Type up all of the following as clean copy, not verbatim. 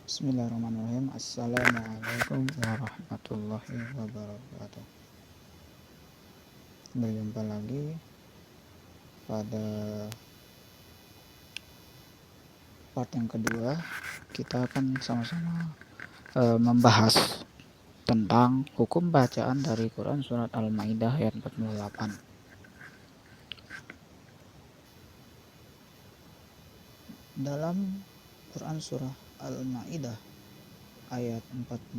Bismillahirrahmanirrahim. Assalamualaikum warahmatullahi wabarakatuh. Berjumpa lagi pada part yang kedua. Kita akan sama-sama membahas tentang hukum bacaan dari Quran surat Al-Maidah ayat 48. Dalam Quran surah Al-Maidah ayat 48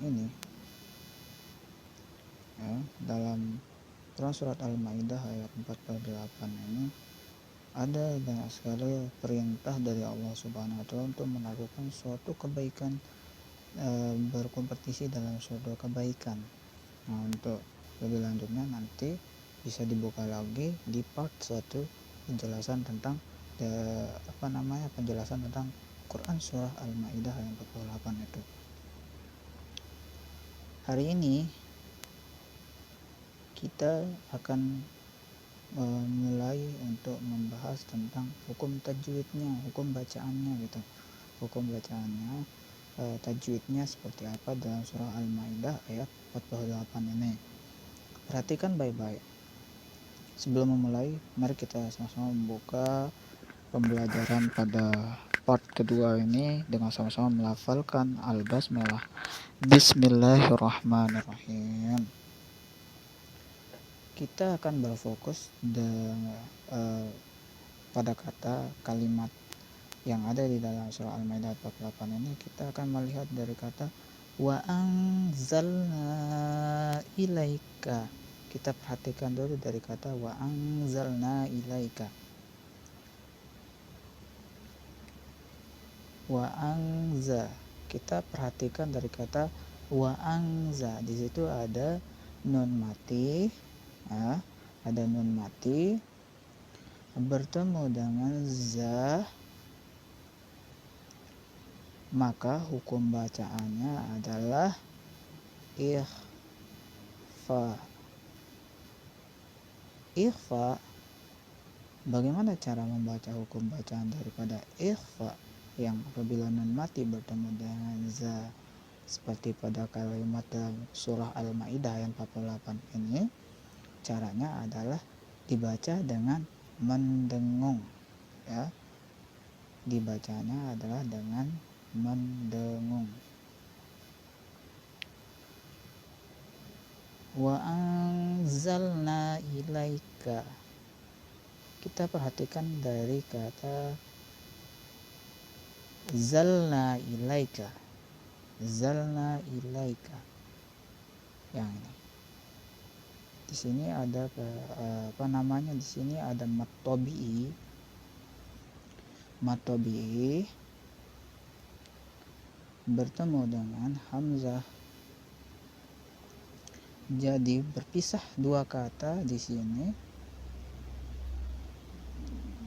ini, dalam Quran surat Al-Maidah ayat 48 ini ada banyak sekali perintah dari Allah Subhanahu wa Ta'ala untuk melakukan suatu kebaikan, berkompetisi dalam suatu kebaikan. Nah, untuk lebih lanjutnya nanti bisa dibuka lagi di part 1 penjelasan tentang penjelasan tentang Quran surah Al-Maidah ayat 48 itu. Hari ini kita akan mulai untuk membahas tentang hukum tajwidnya, hukum bacaannya gitu. Hukum bacaannya, tajwidnya seperti apa dalam surah Al-Maidah ayat 48 ini. Perhatikan baik-baik. Sebelum memulai, mari kita sama-sama membuka pembelajaran pada part kedua ini dengan sama-sama melafalkan Al-Basmalah. Bismillahirrahmanirrahim. Kita akan berfokus pada kata kalimat yang ada di dalam surah Al-Maidah 48 ini. Kita akan melihat dari kata wa anzalna ilaika. Kita perhatikan dulu dari kata wa anzalna ilaika. Wa anza. Kita perhatikan dari kata wa anza. Di situ ada nun mati, ada nun mati bertemu dengan za, maka hukum bacaannya adalah ikhfa. Ikhfa, bagaimana cara membaca hukum bacaan daripada ikhfa yang apabila nun mati bertemu dengan za seperti pada kalimat dalam surah Al-Maidah ayat 48 ini? Caranya adalah dibaca dengan mendengung, ya. Dibacanya adalah dengan mendengung. Wa anzalna ilaika. Kita perhatikan dari kata zalna ilaika. Zalna ilaika. Yang ini. Di sini ada di sini ada matobi'i. Matobi'i bertemu dengan hamzah. Jadi berpisah dua kata di sini.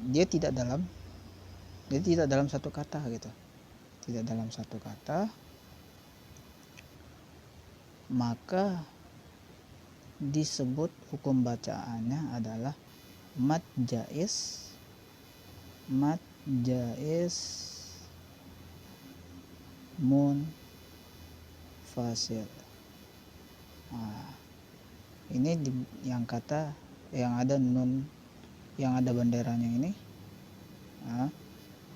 Dia tidak dalam satu kata gitu. Tidak dalam satu kata. Maka disebut hukum bacaannya adalah mad jaiz munfasil. Ini yang kata yang ada nun yang ada benderanya ini,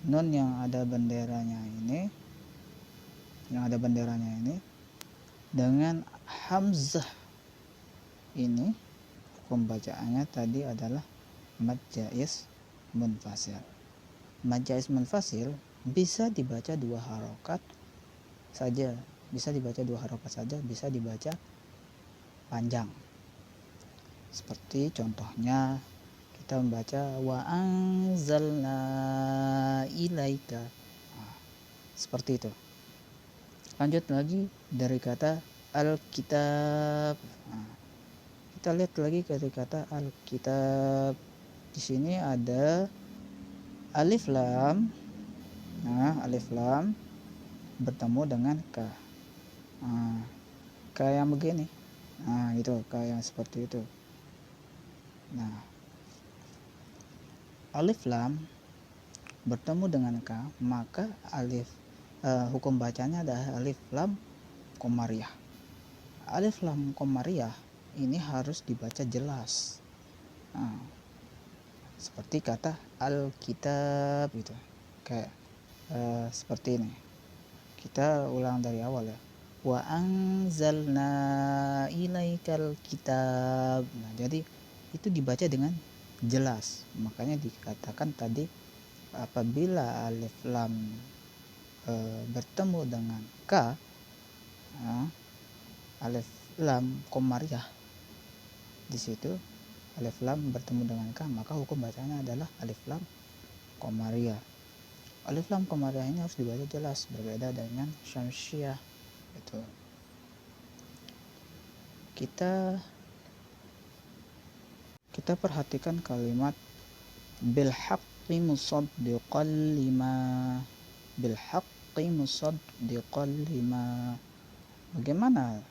nun yang ada benderanya ini dengan hamzah ini, hukum bacaannya tadi adalah mad jaiz munfasil. Mad jaiz munfasil bisa dibaca dua harokat saja, bisa dibaca panjang. Seperti contohnya kita membaca wa anzalna ilaika. Seperti itu. Lanjut lagi dari kata al-kitab. Kita lihat lagi dari kata al-kitab. Di sini ada alif lam. Alif lam bertemu dengan ka. Ka yang begini. Itu ka yang seperti itu. Alif lam bertemu dengan ka, maka alif hukum bacanya adalah alif lam komariah. Alif lam komariah ini harus dibaca jelas. Seperti kata Alkitab gitu. Kayak seperti ini. Kita ulang dari awal ya. Wa anzalna ilaikal kitab. Nah, jadi itu dibaca dengan jelas. Makanya dikatakan tadi apabila alif lam bertemu dengan ka, alif lam komariah, di situ alif lam bertemu dengan ka, maka hukum bacanya adalah alif lam komariah. Alif lam komariah ini harus dibaca jelas, berbeda dengan syamsiah. Itu kita perhatikan kalimat bil haqqi musaddiqan lima, bil haqqi musaddiqan lima. Bagaimana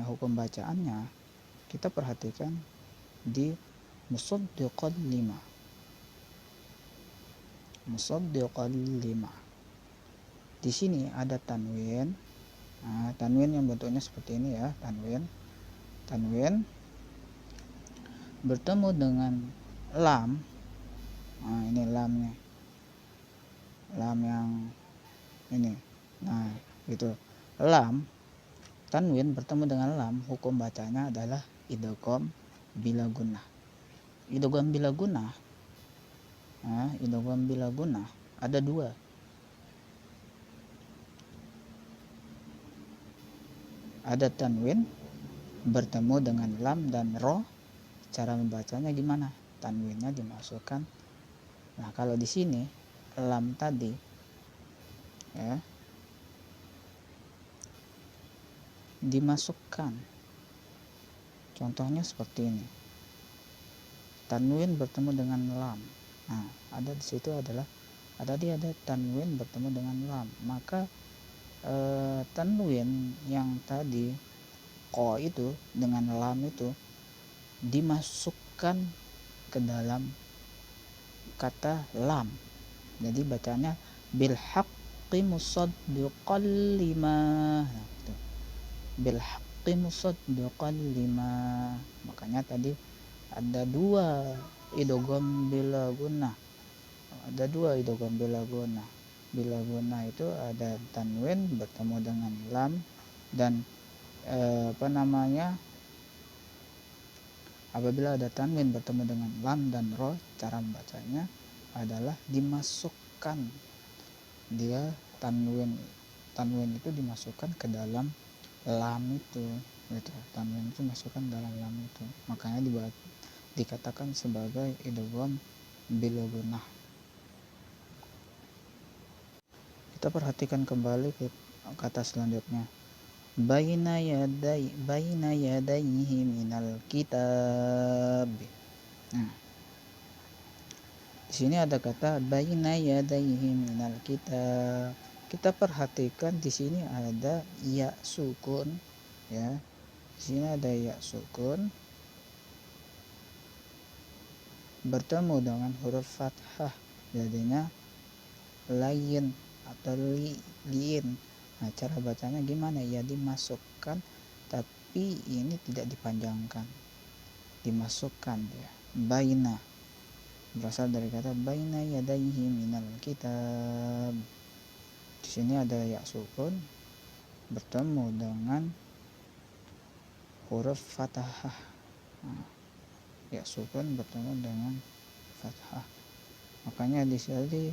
hukum bacaannya? Kita perhatikan di musaddiqan lima, musaddiqan lima. Di sini ada tanwin. Tanwin yang bentuknya seperti ini ya, tanwin bertemu dengan lam. Ini lamnya, lam yang ini. Nah, gitu. Lam, tanwin bertemu dengan lam, hukum bacanya adalah idgham bila gunnah. Idgham bila gunnah, idgham bila gunnah ada dua. Ada tanwin bertemu dengan lam dan ro. Cara membacanya gimana? Tanwinnya dimasukkan. Nah, kalau di sini lam tadi ya dimasukkan. Contohnya seperti ini. Tanwin bertemu dengan lam. Nah, ada di situ adalah ada tanwin bertemu dengan lam. Maka tanwin yang tadi ko itu dengan lam itu dimasukkan ke dalam kata lam. Jadi bacanya bil haqqi musaddiqan lima. Bil haqqi musaddiqan lima. Makanya tadi ada dua idgham bila gunnah. Ada dua idgham bila gunnah. Bila gunnah itu ada tanwin bertemu dengan lam dan apabila ada tanwin bertemu dengan lam dan ro, cara membacanya adalah dimasukkan. Dia tanwin itu dimasukkan ke dalam lam itu, gitu. Tanwin itu dimasukkan dalam lam itu. Makanya dikatakan sebagai idgham bila gunnah. Kita perhatikan kembali ke kata selanjutnya. Baina yadayhi minal kitab. Nah, di sini ada kata baina yadayhi minal kitab. Kita perhatikan di sini ada ya sukun ya. Di sini ada ya sukun bertemu dengan huruf fathah, jadinya lain atau liin. Nah, cara bacanya gimana? Ya dimasukkan, tapi ini tidak dipanjangkan, dimasukkan ya. Baina berasal dari kata baina yadayhi minal kitab. Di sini ada ya sukun bertemu dengan huruf fathah. Nah, ya sukun bertemu dengan fathah. Makanya di sini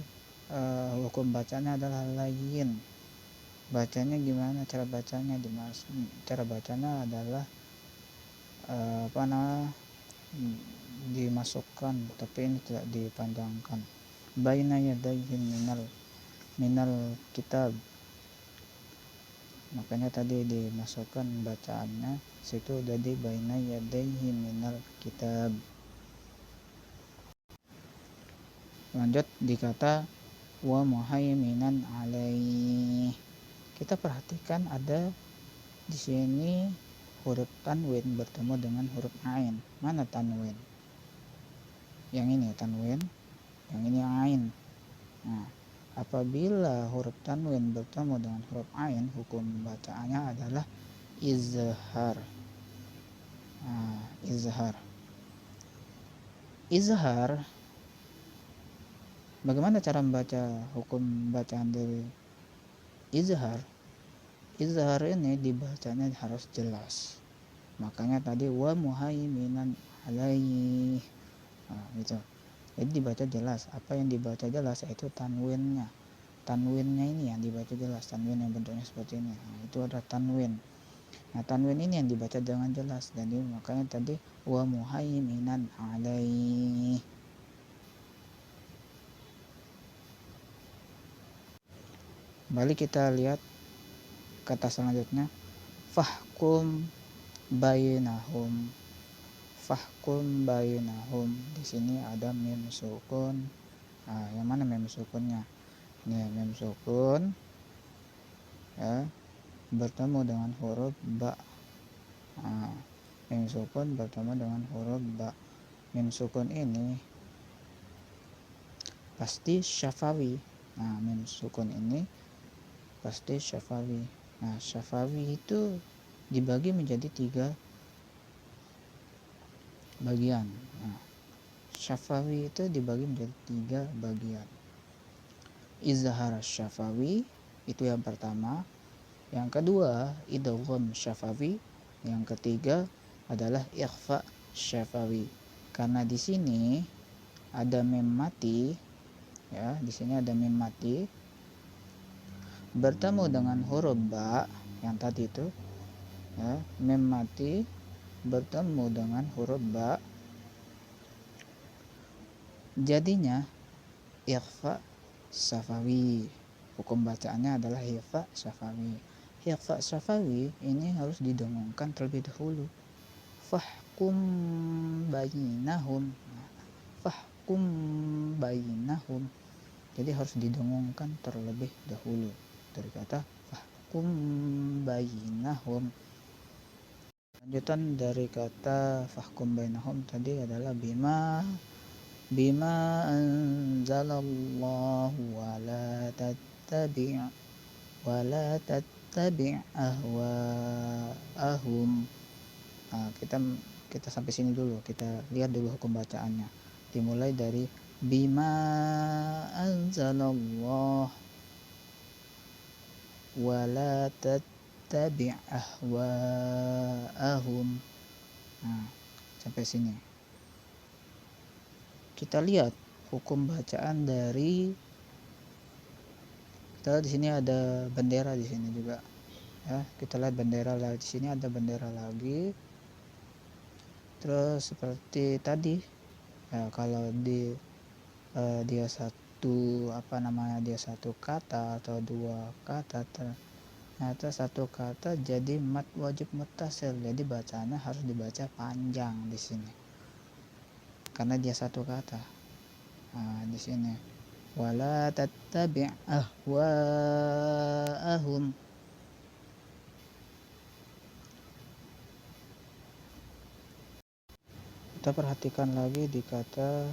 hukum bacanya adalah lain. Bacanya gimana? Cara bacanya adalah dimasukkan, tapi ini tidak dipanjangkan. Baina yadayhi minal kitab. Makanya tadi dimasukkan bacaannya situ jadi baina yadayhi minal kitab. Lanjut dikata wa muhaiminan alaih. Kita perhatikan ada di sini huruf tanwin bertemu dengan huruf ain. Mana tanwin? Yang ini tanwin, yang ini ain. Nah, Apabila huruf tanwin bertemu dengan huruf ain, hukum bacaannya adalah izhar. Izhar. Izhar. Bagaimana cara membaca hukum bacaan dari izhar? Izhar ini dibacanya harus jelas. Makanya tadi wa muhaiminan alaihi. Gitu. Jadi dibaca jelas. Apa yang dibaca jelas yaitu tanwinnya. Tanwinnya ini yang dibaca jelas. Tanwin yang bentuknya seperti ini. Itu adalah tanwin. Nah, tanwin ini yang dibaca dengan jelas. Jadi makanya tadi wa muhaiminan alaihi. Balik kita lihat kata selanjutnya, fahkum bainahum. Fahkum bainahum. Di sini ada mim sukun. Yang mana mim sukunnya? Ini mim sukun ya, bertemu dengan huruf ba. Mim sukun bertemu dengan huruf ba. Mim sukun ini pasti syafawi. Mim sukun ini pasti syafawi. Syafawi itu dibagi menjadi 3 bagian. Syafawi itu dibagi menjadi 3 bagian. Izhar syafawi itu yang pertama. Yang kedua idgham syafawi. Yang ketiga adalah ikhfa syafawi. Karena di sini ada mim mati ya, di sini ada mim mati bertemu dengan huruf ba yang tadi itu ya, mim mati bertemu dengan huruf ba, jadinya ikhfa syafawi. Hukum bacaannya adalah ikhfa syafawi. Ikhfa syafawi ini harus didengungkan terlebih dahulu. Fahkum bainahum. Fahkum bainahum. Jadi harus didengungkan terlebih dahulu dari kata fahkum bainahum. Lanjutan dari kata fahkum bainahum tadi adalah bima anzalallahu wala tattabi' ahwaahum. Kita sampai sini dulu, kita lihat dulu hukum bacaannya. Dimulai dari bima anzalallahu wala tattabi' ahwaahum. Sampai sini. Kita lihat hukum bacaan dari, kita lihat di sini ada bendera di sini juga. Ya, kita lihat bendera lagi. Di sini ada bendera lagi. Terus seperti tadi ya, kalau dia satu kata atau 2 kata, ternyata 1 kata jadi mat wajib muttasil. Jadi bacaannya harus dibaca panjang di sini karena dia 1 kata. Di sini wala tattabi' ahwaahum. Kita perhatikan lagi di kata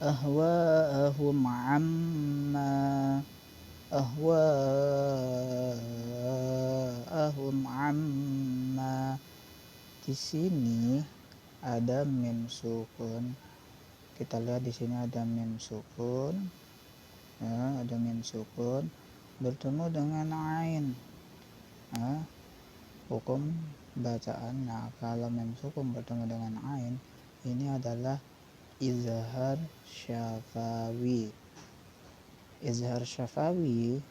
ahwaahum amma. Di sini ada mim sukun. Kita lihat di sini ada mim sukun. Ya, ada mim sukun bertemu dengan ain. Hukum bacaan. Kalau mim sukun bertemu dengan ain, ini adalah izhar syafawi. Izhar syafawi,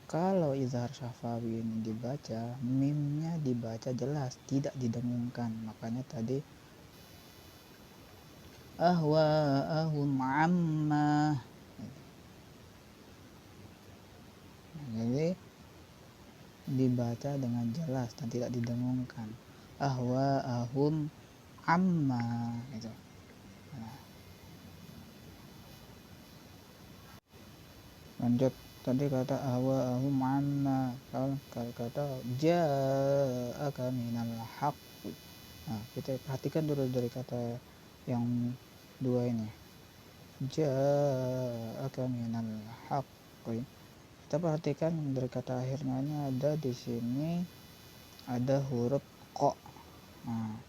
kalau izhar syafawi ini dibaca, mimnya dibaca jelas, tidak didengungkan. Makanya tadi ahwaahum amma. Jadi dibaca dengan jelas dan tidak didengungkan. Ahwaahum amma gitu. Lanjut tadi kata ahwaahum amma. Kalau kata ja'aka minal haqq. Kita perhatikan dulu dari kata yang 2 ini. ja'aka minal haqqi. Kita perhatikan dari kata akhirnya ini ada di sini ada huruf ko. Nah,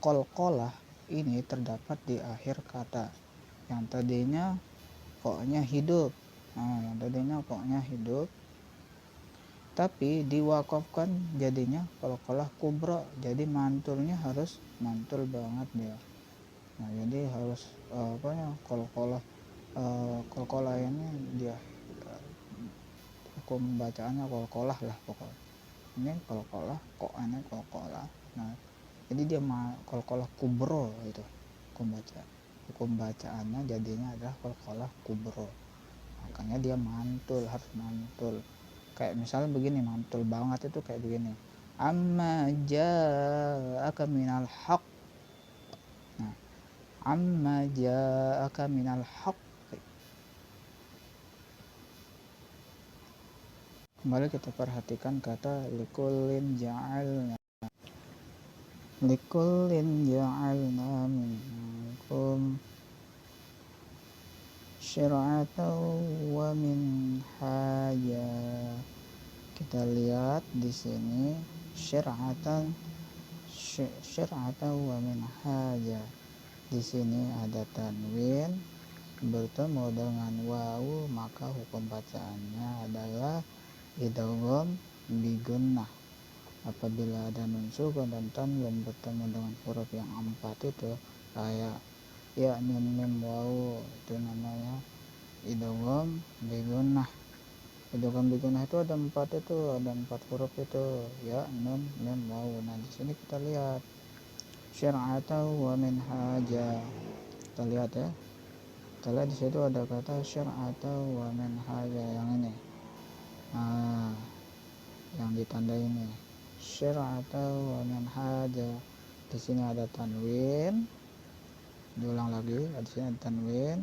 qalqalah ini terdapat di akhir kata. Yang tadinya koknya hidup. Nah, yang tadinya koknya hidup tapi diwakafkan jadinya qalqalah kubra. Jadi mantulnya harus mantul banget dia. Nah, jadi harus qalqalah ini dia hukum bacaannya qalqalah lah pokoknya. Ini qalqalah, kok ini qalqalah. Nah, jadi dia qalqalah kubro itu hukum bacaannya jadinya adalah qalqalah kubro. Makanya dia mantul, harus mantul. Kayak misalnya begini, mantul banget itu kayak begini, amma ja'aka minal haqq. Nah, amma ja'aka minal haqq. Kembali kita perhatikan kata likullin ja'alna minkum syir'atan wa minhaja. Kita lihat di sini syir'atan wa minhaja. Di sini ada tanwin bertemu dengan wawu, maka hukum bacaannya adalah idgham bigunnah. Apabila ada nun sukun dan tanwin bertemu dengan huruf yang 4 itu kayak ya nun mim wawu, itu namanya idgham bigunnah. Idgham bigunnah itu ada 4 huruf itu ya nun mim wawu. Nah, di sini kita lihat syir'atan wa minhaja. Kita lihat ya. Kita lihat di situ ada kata syir'atan wa minhaja yang ini. Nah, yang ditanda ini syir'atan wa minhaja. Di sini ada tanwin. Diulang lagi, di sini ada tanwin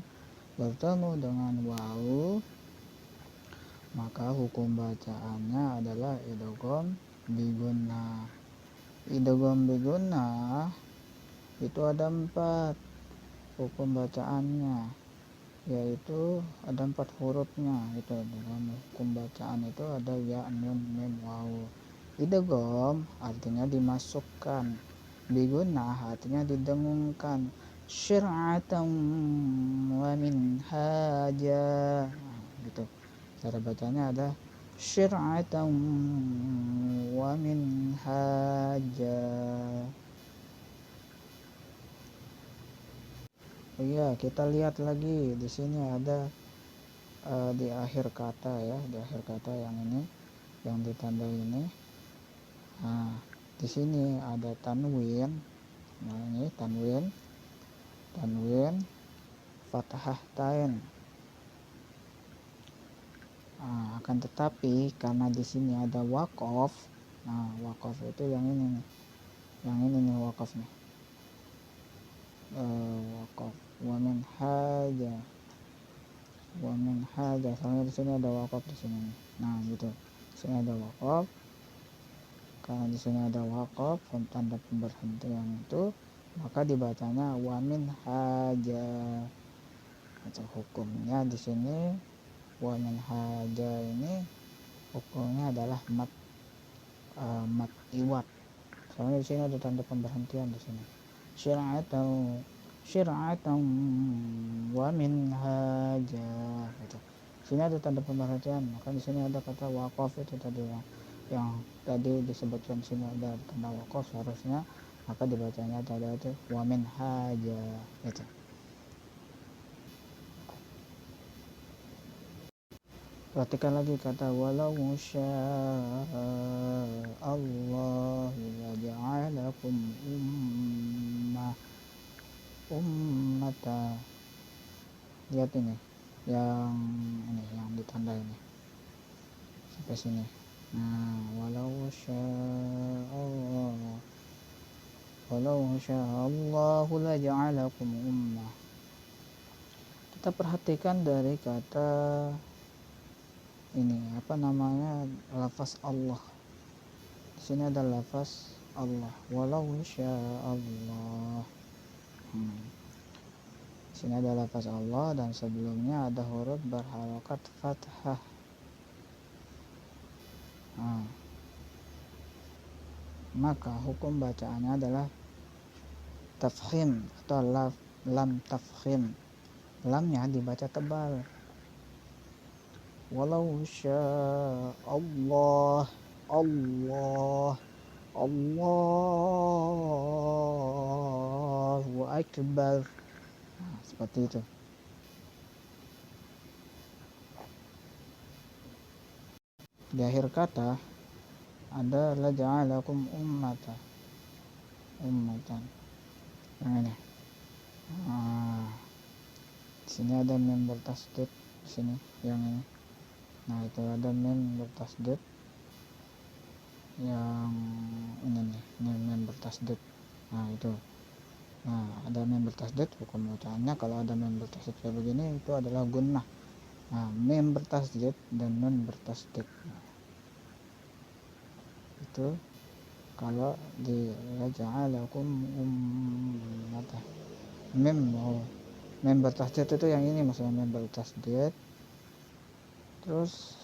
bertemu dengan wawu, maka hukum bacaannya adalah idgham bigunnah. Idgham bigunnah itu ada 4 hukum bacaannya, yaitu ada 4 hurufnya. Itu dalam hukum bacaan itu ada ya, nun, mim, wawu. Idgham artinya dimasukkan, bigunnah artinya didengungkan. Syir'atan wa minhaja. Nah, gitu. Cara bacanya ada syir'atan wa minhaja. Iya, kita lihat lagi di sini ada di akhir kata ya, di akhir kata yang ini, yang ditanda ini. Nah, di sini ada tanwin. Nah, ini tanwin fathah tain. Nah, akan tetapi karena di sini ada waqaf. Nah, waqaf itu yang ini nih. Yang ini nih waqaf nih. Waqaf wa minhaja. Soalnya di sini ada waqaf di sini. Nah, gitu. Di sini ada waqaf. Karena di sini ada waqaf, tanda pemberhentian itu, maka dibacanya wa minhaja. Atau hukumnya di sini wa minhaja ini hukumnya adalah mat iwat. Soalnya di sini ada tanda pemberhentian di sini. Syir'atan wa minhaja. Gitu. Sini ada tanda pemberhentian, maka di sini ada kata waqaf itu tadi yang tadi disebutkan. Sini ada tanda waqaf seharusnya, maka dibacanya tadi itu wa minhaja gitu. Perhatikan lagi kata walau syaa Allah laja'alakum ummata. Lihat ini yang ditanda ini sampai sini. Nah, walau sya'allahu laja'alakum ummah. Kita perhatikan dari kata ini lafaz Allah. Di sini ada lafaz Allah, walau sya'allah. Di sini ada lafaz Allah dan sebelumnya ada huruf berharokat fathah. Nah, maka hukum bacaannya adalah tafkhim atau lam tafkhim. Lamnya dibaca tebal. Walau sya Allah, Allah, Allahu Akbar. Nah, seperti itu. Di akhir kata ada la ja'alakum ummatan. Yang ini. Nah, di sini ada mem bertasdid di sini yang ini. Nah, itu ada mem bertasdid yang ini nih, ini mem bertasdid. Nah, itu. Nah, ada mem bertasdid, hukum bacaannya kalau ada mem bertasdid kayak begini itu adalah gunnah. Nah, mem bertasdid dan nun bertasdid. Nah, itu kalau di ja'alakum ummatan. Mem bertasdid itu yang ini maksudnya mem bertasdid. Terus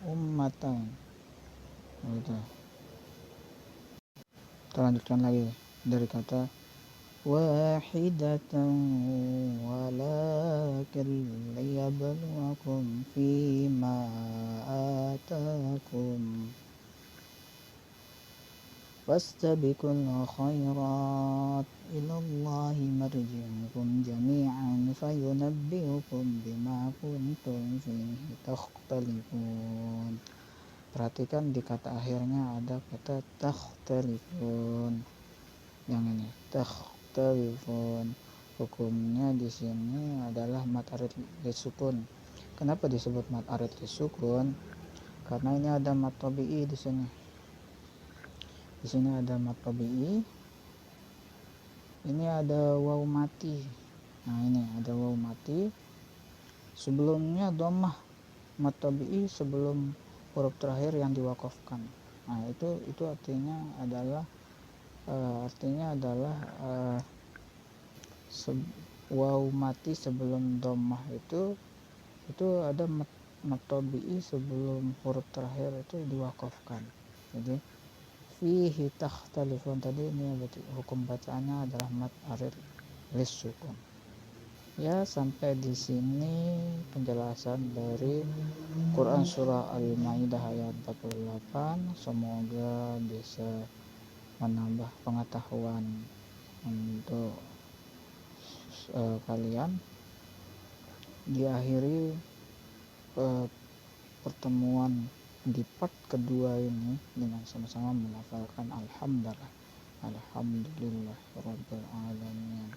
ummatan. Gitu. Kita lanjutkan lagi dari kata wahidatan walakin liyabluwakum fima atakum fastabiqul khairat ilallahi marji'ukum jami'an fayunabbi'ukum bima kuntum fihi takhtalifun. Perhatikan di kata akhirnya ada kata takhtalifun. Yang ini takhtalifun. Hukumnya di sini adalah mad arid lisukun. Kenapa disebut mad arid lisukun? Karena ini ada mad tabi'i di sini. Di sini ada mad tabi'i. Ini ada waw mati. Nah, ini ada waw mati. Sebelumnya dhammah mad tabi'i sebelum huruf terakhir yang diwakafkan. Nah, itu artinya adalah waw mati sebelum dhammah itu ada mad tabi'i sebelum huruf terakhir itu diwakafkan. Jadi fihi takhtalifun tadi ini berarti hukum bacaannya adalah mad arid lisukun. Ya, sampai di sini penjelasan dari Quran surah Al-Maidah ayat 48. Semoga bisa menambah pengetahuan untuk kalian. Diakhiri pertemuan di part kedua ini dengan sama-sama melafalkan alhamdulillah rabbil alamin.